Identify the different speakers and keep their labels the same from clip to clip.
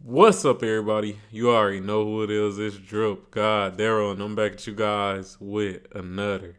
Speaker 1: What's up, everybody? You already know who it is. It's DripGodDero, and I'm back at you guys with another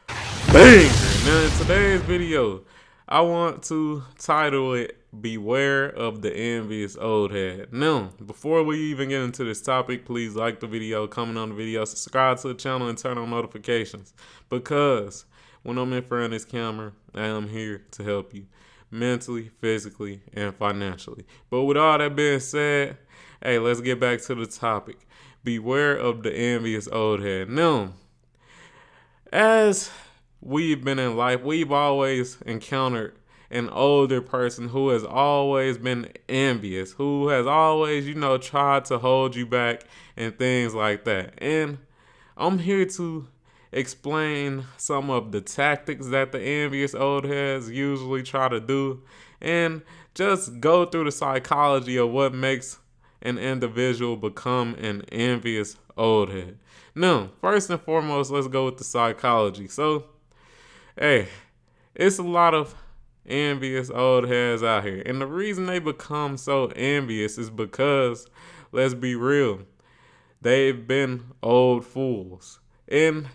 Speaker 1: banger. Now, in today's video, I want to title it Beware of the Envious Oldhead. Now, before we even get into this topic, please like the video, comment on the video, subscribe to the channel, and turn on notifications. Because when I'm in front of this camera, I am here to help you mentally, physically, and financially. But with all that being said, hey, let's get back to the topic. Beware of the envious old head. Now, as we've been in life, we've always encountered an older person who has always been envious, who has always, tried to hold you back and things like that. And I'm here to explain some of the tactics that the envious old heads usually try to do and just go through the psychology of what makes an individual become an envious old head. Now, first and foremost, let's go with the psychology. So, hey, it's a lot of envious old heads out here. And the reason they become so envious is because, let's be real, they've been old fools. And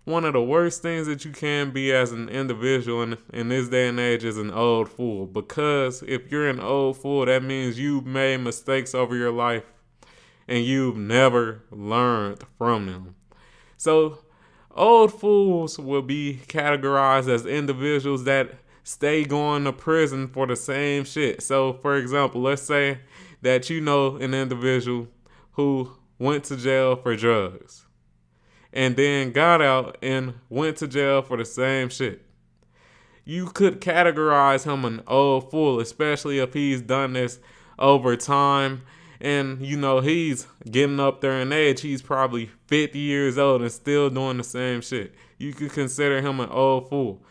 Speaker 1: one of the worst things that you can be as an individual in this day and age is an old fool. Because if you're an old fool, that means you've made mistakes over your life and you've never learned from them. So old fools will be categorized as individuals that stay going to prison for the same shit. So for example, let's say that you know an individual who went to jail for drugs and then got out and went to jail for the same shit. You could categorize him an old fool, especially if he's done this over time and, he's getting up there in age. He's probably 50 years old and still doing the same shit. You could consider him an old fool.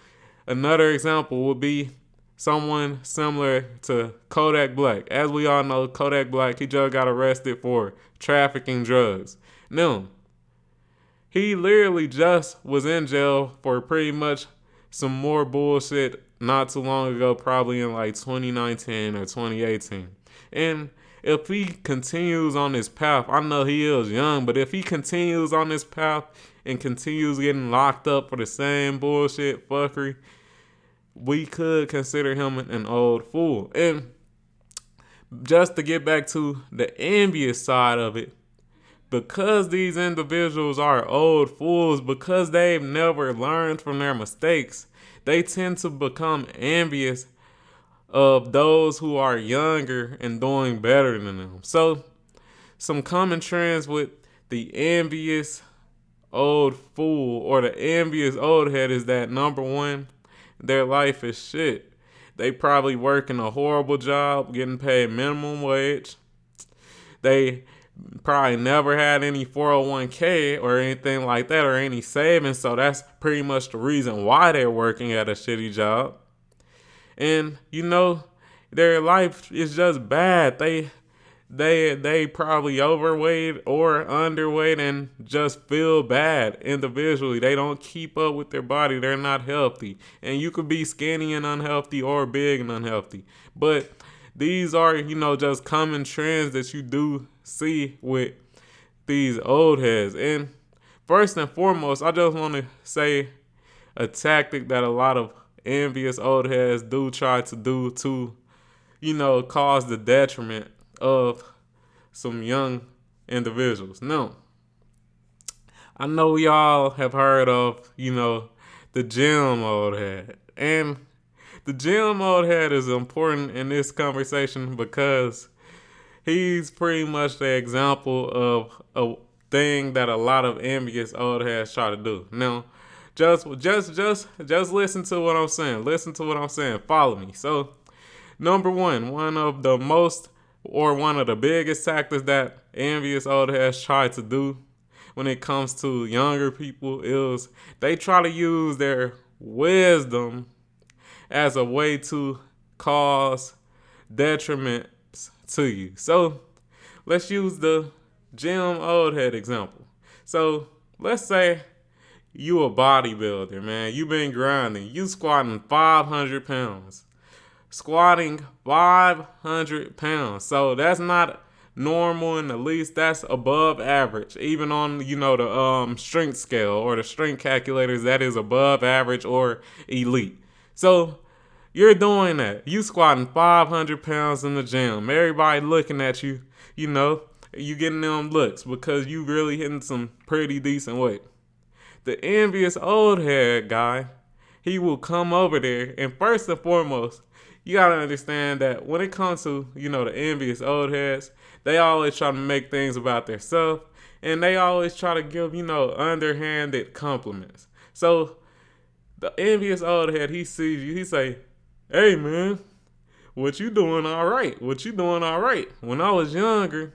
Speaker 1: Another example would be someone similar to Kodak Black. As we all know, Kodak Black, he just got arrested for trafficking drugs. Now, he literally just was in jail for pretty much some more bullshit not too long ago, probably in like 2019 or 2018. And if he continues on this path, I know he is young, but if he continues on this path and continues getting locked up for the same bullshit fuckery, we could consider him an old fool. And just to get back to the envious side of it, because these individuals are old fools, because they've never learned from their mistakes, they tend to become envious of those who are younger and doing better than them. So, some common trends with the envious old fool or the envious old head is that number one, their life is shit. They probably working a horrible job, getting paid minimum wage. They probably never had any 401k or anything like that or any savings, so that's pretty much the reason why they're working at a shitty job. And their life is just bad. They probably overweight or underweight and just feel bad individually. They don't keep up with their body. They're not healthy. And you could be skinny and unhealthy or big and unhealthy. But these are, just common trends that you do see with these old heads. And first and foremost, I just want to say a tactic that a lot of envious old heads do try to do to, cause the detriment of some young individuals. Now, I know we all have heard of, the gym old head. And the gym old head is important in this conversation because he's pretty much the example of a thing that a lot of envious old heads try to do. Now, just listen to what I'm saying. Listen to what I'm saying. Follow me. So, number one of the most or one of the biggest tactics that envious old heads try to do when it comes to younger people is they try to use their wisdom as a way to cause detriment to you. So let's use the gym old head example. So let's say you a bodybuilder, man. You been grinding. You squatting 500 pounds. Squatting 500 pounds. So that's not normal and at least that's above average. Even on, the strength scale or the strength calculators, that is above average or elite. So you're doing that. You squatting 500 pounds in the gym. Everybody looking at you, you getting them looks because you really hitting some pretty decent weight. The envious old head guy, he will come over there, and first and foremost, you gotta understand that when it comes to, the envious old heads, they always try to make things about themselves, and they always try to give, underhanded compliments. So the envious old head, he sees you, he say, "Hey man, what you doing all right? What you doing all right? When I was younger,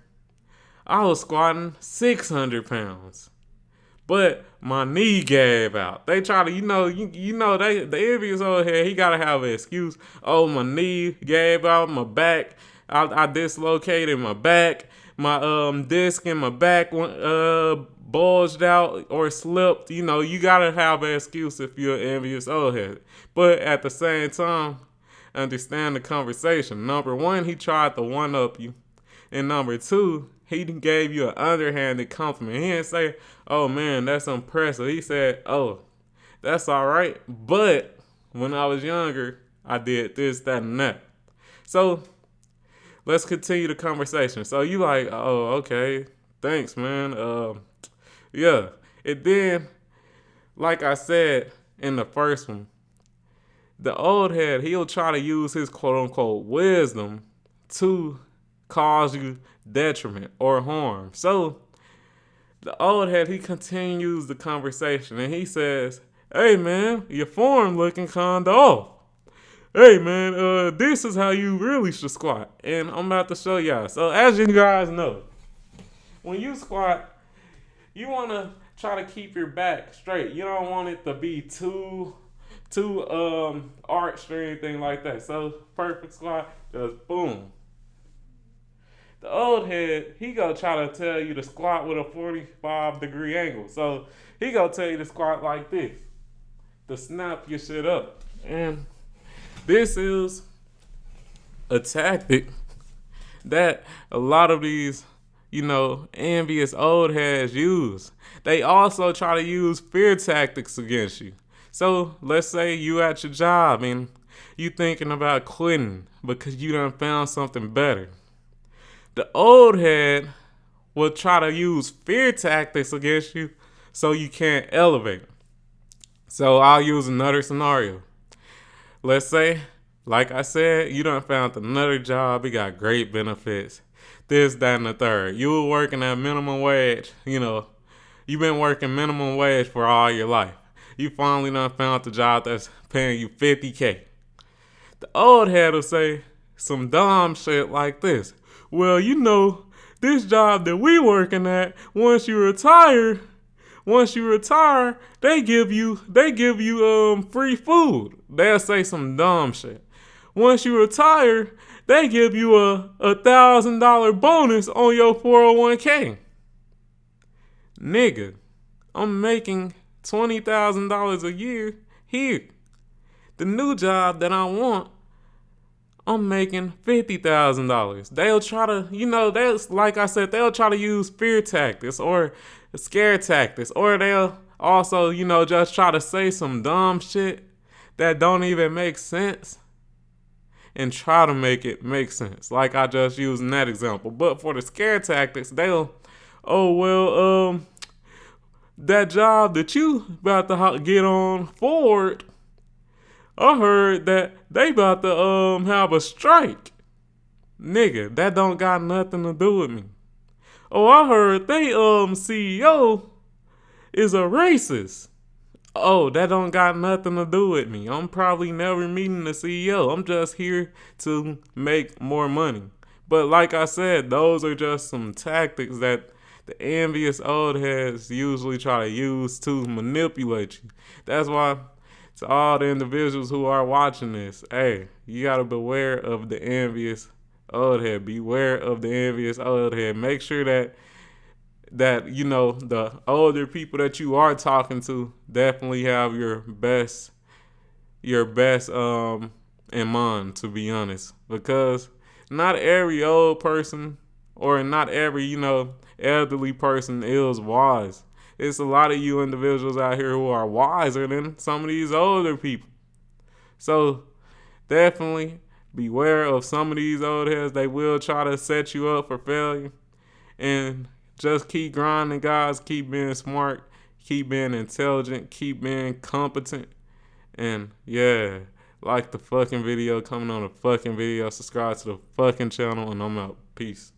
Speaker 1: I was squatting 600 pounds. But my knee gave out." They try to, the envious old head, he gotta have an excuse. "Oh, my knee gave out, my back, I dislocated my back, my disc in my back bulged out or slipped." You gotta have an excuse if you're an envious old head. But at the same time, understand the conversation. Number one, he tried to one up you. And number two, he gave you an underhanded compliment. He didn't say, "Oh man, that's impressive." He said, "Oh, that's all right. But when I was younger, I did this, that, and that." So let's continue the conversation. So you like, "Oh, okay. Thanks, man. Yeah." And then, like I said in the first one, the old head, he'll try to use his quote unquote wisdom to cause you detriment or harm. So the old head, he continues the conversation and he says, "Hey man, your form looking kinda off. Hey man, this is how you really should squat." And I'm about to show y'all. So as you guys know, when you squat, you want to try to keep your back straight. You don't want it to be too arched or anything like that. So perfect squat, just boom. The old head, he gonna try to tell you to squat with a 45-degree angle. So he gonna tell you to squat like this, to snap your shit up. And this is a tactic that a lot of these, envious old heads use. They also try to use fear tactics against you. So let's say you at your job and you thinking about quitting because you done found something better. The old head will try to use fear tactics against you so you can't elevate. So I'll use another scenario. Let's say, like I said, you done found another job. You got great benefits. This, that, and the third. You were working at minimum wage. You've been working minimum wage for all your life. You finally done found the job that's paying you $50K. The old head will say some dumb shit like this. "Well, this job that we working at, once you retire, they give you free food." They'll say some dumb shit. "Once you retire, they give you a $1,000 bonus on your 401k. Nigga, I'm making $20,000 a year here. The new job that I want, I'm making $50,000. They'll try to, like I said, they'll try to use fear tactics or scare tactics, or they'll also, just try to say some dumb shit that don't even make sense and try to make it make sense. Like I just used in that example. But for the scare tactics, they'll, "Oh, well, that job that you about to get on forward, I heard that they about to have a strike." Nigga, that don't got nothing to do with me. "Oh, I heard they CEO is a racist." Oh, that don't got nothing to do with me. I'm probably never meeting the CEO. I'm just here to make more money. But like I said, those are just some tactics that the envious old heads usually try to use to manipulate you. That's why, to all the individuals who are watching this, hey, you gotta beware of the envious old head. Beware of the envious old head. Make sure that the older people that you are talking to definitely have your best in mind, to be honest, because not every old person or not every, elderly person is wise. It's a lot of you individuals out here who are wiser than some of these older people. So definitely beware of some of these old heads. They will try to set you up for failure. And just keep grinding, guys. Keep being smart. Keep being intelligent. Keep being competent. And yeah, like the fucking video, comment on the fucking video, subscribe to the fucking channel, and I'm out. Peace.